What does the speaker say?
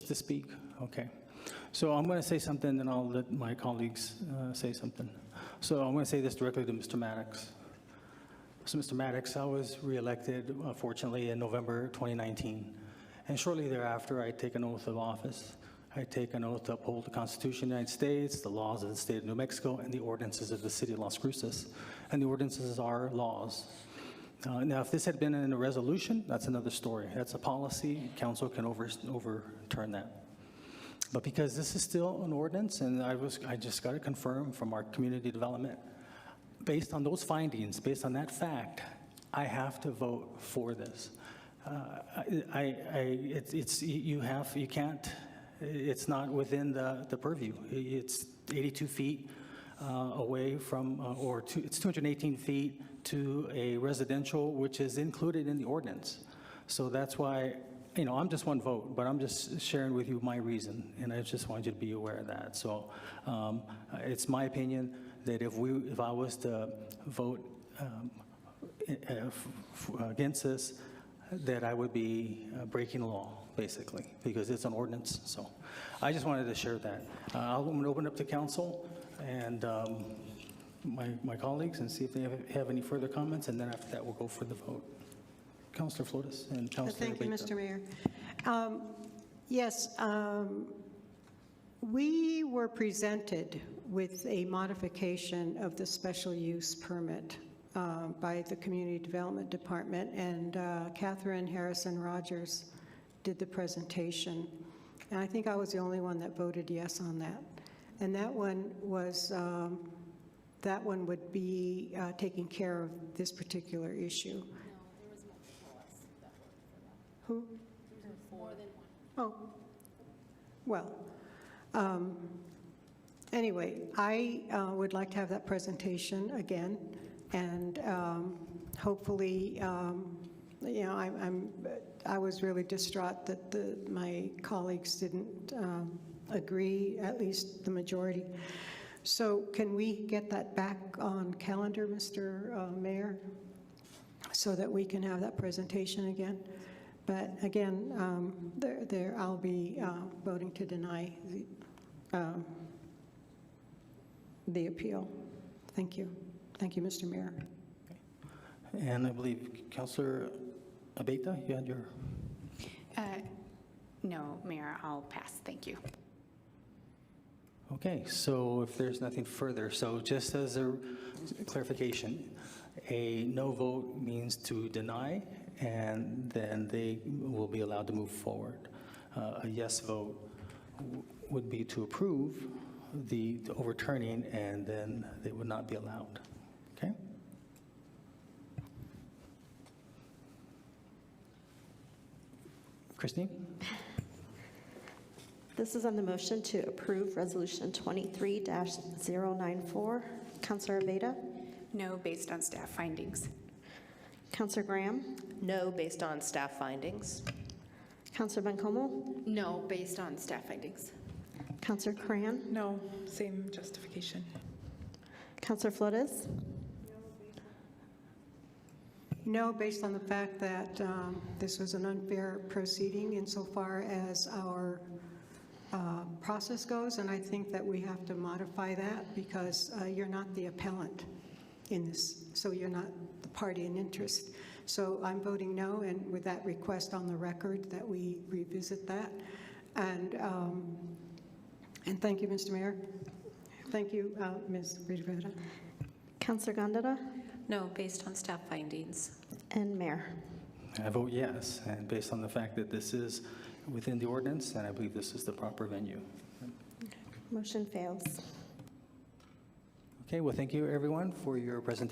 to speak? Okay. So I'm going to say something, and I'll let my colleagues say something. So I'm going to say this directly to Mr. Maddox. So Mr. Maddox, I was reelected, fortunately, in November 2019. And shortly thereafter, I take an oath of office. I take an oath to uphold the Constitution of the United States, the laws of the state of New Mexico, and the ordinances of the city of Las Cruces. And the ordinances are laws. Now, if this had been in a resolution, that's another story. That's a policy. Council can overturn that. But because this is still an ordinance, and I just got to confirm from our community development, based on those findings, based on that fact, I have to vote for this. It's not within the purview. It's 82 feet away from, it's 218 feet to a residential, which is included in the ordinance. So that's why, I'm just one vote, but I'm just sharing with you my reason, and I just want you to be aware of that. So it's my opinion that if I was to vote against this, that I would be breaking the law, basically, because it's an ordinance. So I just wanted to share that. I'm going to open up to council and my colleagues and see if they have any further comments, and then after that, we'll go for the vote. Councilor Flores and Councilor Thank you, Beta. Mr. Mayor. Yes, we were presented with a modification of the special use permit by the Community Development Department, and Catherine Harrison Rogers did the presentation. And I think I was the only one that voted yes on that. And that one was, that one would be taking care of this particular issue. Who? More than one. Oh, well, anyway, I would like to have that presentation again, and hopefully, I was really distraught that my colleagues didn't agree, at least the majority. So can we get that back on calendar, Mr. Mayor, so that we can have that presentation again? But again, I'll be voting to deny the appeal. Thank you. Thank you, Mr. Mayor. Okay. And I believe Councilor Abeta, you had your... No, Mayor, I'll pass. Thank you. Okay, so if there's nothing further, so just as a clarification, a no vote means to deny, and then they will be allowed to move forward. A yes vote would be to approve the overturning, and then they would not be allowed. Okay? Christine? This is on the motion to approve Resolution 23-094. Councilor Abeta? No, based on staff findings. Councilor Graham? No, based on staff findings. Councilor Bencomo? No, based on staff findings. Councilor Cran? No, same justification. Councilor Flores? No, based on the fact that this was an unfair proceeding insofar as our process goes, and I think that we have to modify that because you're not the appellant in this, so you're not the party in interest. So I'm voting no, and with that request on the record that we revisit that. And thank you, Mr. Mayor. Thank you, Ms. Rivera. Councilor Gondeta? No, based on staff findings. And Mayor? I vote yes, and based on the fact that this is within the ordinance, and I believe this is the proper venue. Motion fails. Okay, well, thank you, everyone, for your presentation.